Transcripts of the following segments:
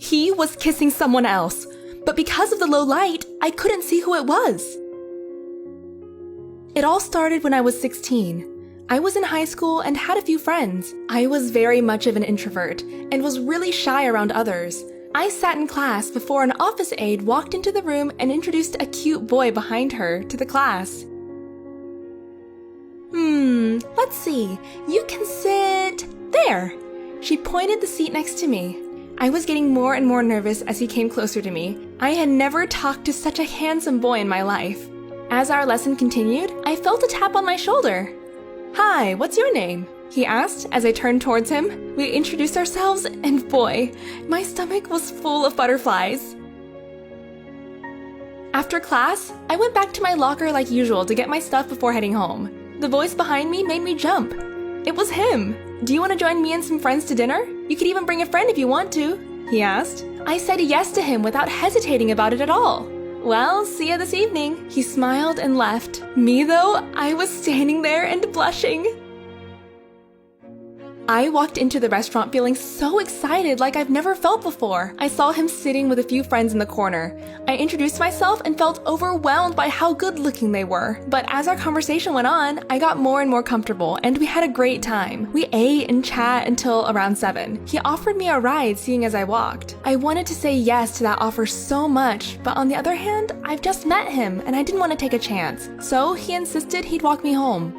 He was kissing someone else, but because of the low light, I couldn't see who it was. It all started when I was 16. I was in high school and had a few friends. I was very much of an introvert and was really shy around others. I sat in class before an office aide walked into the room and introduced a cute boy behind her to the class. Let's see, you can sit there. She pointed the seat next to me. I was getting more and more nervous as he came closer to me. I had never talked to such a handsome boy in my life. As our lesson continued, I felt a tap on my shoulder. "Hi, what's your name?" he asked as I turned towards him. We introduced ourselves, and boy, my stomach was full of butterflies. After class, I went back to my locker like usual to get my stuff before heading home. The voice behind me made me jump. It was him. "Do you want to join me and some friends to dinner? You could even bring a friend if you want to," he asked. I said yes to him without hesitating about it at all. "Well, see ya this evening." He smiled and left. Me though, I was standing there and blushing. I walked into the restaurant feeling so excited like I've never felt before. I saw him sitting with a few friends in the corner. I introduced myself and felt overwhelmed by how good looking they were. But as our conversation went on, I got more and more comfortable and we had a great time. We ate and chat until around 7. He offered me a ride seeing as I walked. I wanted to say yes to that offer so much, but on the other hand, I've just met him and I didn't want to take a chance. So he insisted he'd walk me home.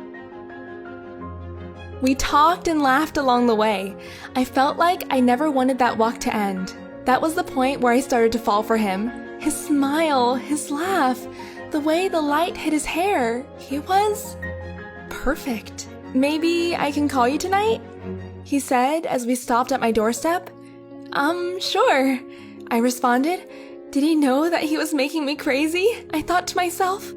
We talked and laughed along the way. I felt like I never wanted that walk to end. That was the point where I started to fall for him. His smile, his laugh, the way the light hit his hair. He was perfect. "Maybe I can call you tonight?" he said as we stopped at my doorstep. Sure," I responded. Did he know that he was making me crazy? I thought to myself.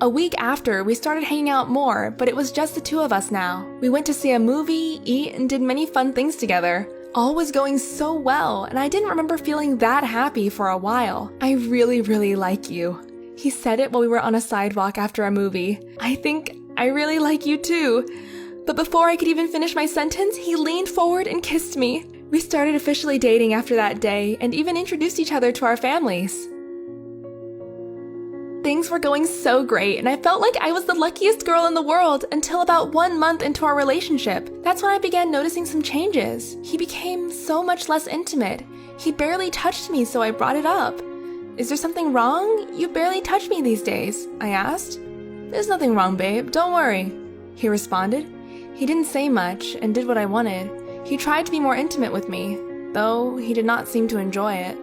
A week after, we started hanging out more, but it was just the two of us now. We went to see a movie, eat, and did many fun things together. All was going so well, and I didn't remember feeling that happy for a while. "I really, really like you." He said it while we were on a sidewalk after a movie. "I think I really like you too." But before I could even finish my sentence, he leaned forward and kissed me. We started officially dating after that day, and even introduced each other to our families. Things were going so great, and I felt like I was the luckiest girl in the world until about 1 month into our relationship. That's when I began noticing some changes. He became so much less intimate. He barely touched me, so I brought it up. "Is there something wrong? You barely touch me these days," I asked. "There's nothing wrong, babe. Don't worry," he responded. He didn't say much and did what I wanted. He tried to be more intimate with me, though he did not seem to enjoy it.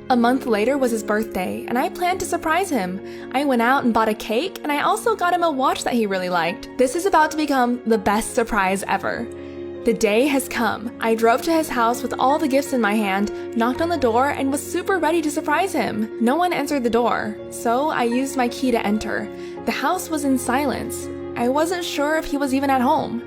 A month later was his birthday, and I planned to surprise him. I went out and bought a cake, and I also got him a watch that he really liked. This is about to become the best surprise ever. The day has come. I drove to his house with all the gifts in my hand, knocked on the door, and was super ready to surprise him. No one answered the door, so I used my key to enter. The house was in silence. I wasn't sure if he was even at home.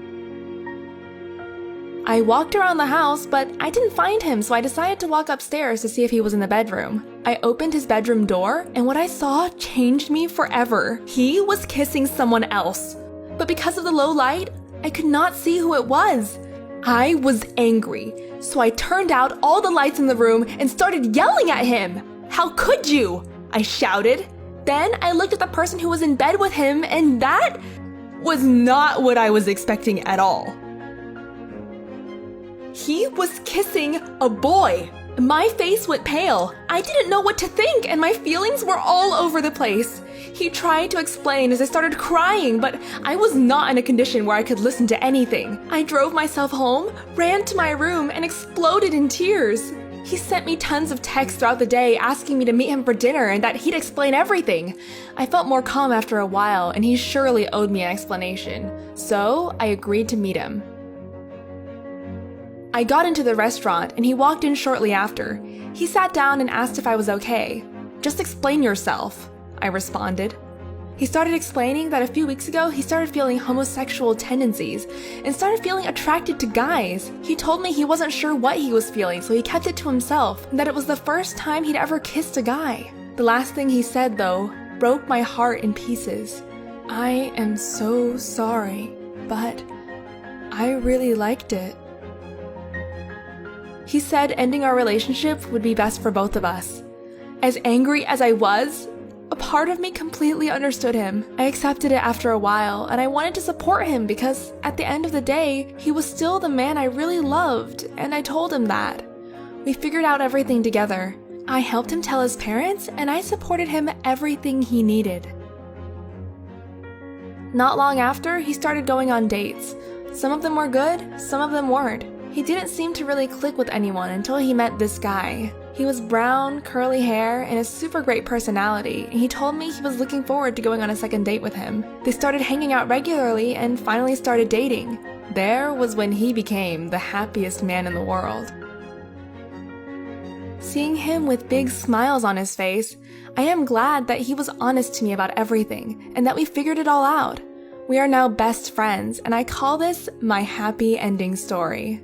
I walked around the house, but I didn't find him, so I decided to walk upstairs to see if he was in the bedroom. I opened his bedroom door, and what I saw changed me forever. He was kissing someone else. But because of the low light, I could not see who it was. I was angry, so I turned out all the lights in the room and started yelling at him. "How could you?" I shouted. Then I looked at the person who was in bed with him, and that was not what I was expecting at all. He was kissing a boy. My face went pale. I didn't know what to think, and my feelings were all over the place. He tried to explain as I started crying, but I was not in a condition where I could listen to anything. I drove myself home, ran to my room, and exploded in tears. He sent me tons of texts throughout the day asking me to meet him for dinner and that he'd explain everything. I felt more calm after a while, and he surely owed me an explanation. So I agreed to meet him. I got into the restaurant, and he walked in shortly after. He sat down and asked if I was okay. "Just explain yourself," I responded. He started explaining that a few weeks ago he started feeling homosexual tendencies and started feeling attracted to guys. He told me he wasn't sure what he was feeling, so he kept it to himself, and that it was the first time he'd ever kissed a guy. The last thing he said, though, broke my heart in pieces. "I am so sorry, but I really liked it." He said ending our relationship would be best for both of us. As angry as I was, a part of me completely understood him. I accepted it after a while, and I wanted to support him because at the end of the day, he was still the man I really loved, and I told him that. We figured out everything together. I helped him tell his parents, and I supported him everything he needed. Not long after, he started going on dates. Some of them were good, some of them weren't. He didn't seem to really click with anyone until he met this guy. He was brown, curly hair, and a super great personality, and he told me he was looking forward to going on a second date with him. They started hanging out regularly and finally started dating. There was when he became the happiest man in the world. Seeing him with big smiles on his face, I am glad that he was honest to me about everything and that we figured it all out. We are now best friends, and I call this my happy ending story.